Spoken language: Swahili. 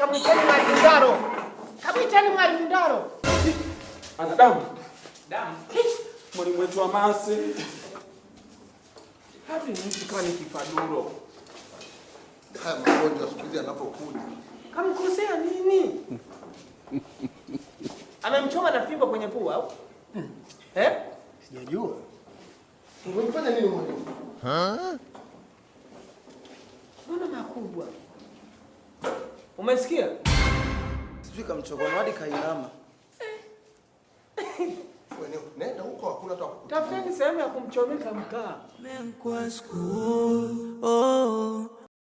kamwiteni Mwalimu Ndaro. Kamwiteni Mwalimu Ndaro. Ana damu. Damu. Mwalimu wetu wa masi. Hapi ni mtu kama ni kifaduro. Haya magonjwa siku hizi yanapokuja. Kamkosea nini? Amemchoma na fimbo kwenye pua au? Sijajua. Umefanya nini mwalimu? Mbona makubwa? Umesikia? Sijui kamchokono hadi kainama. Wewe nenda huko hakuna hata kukuta. Tafuteni sehemu ya kumchomeka mkaa. Men kwa school, oh.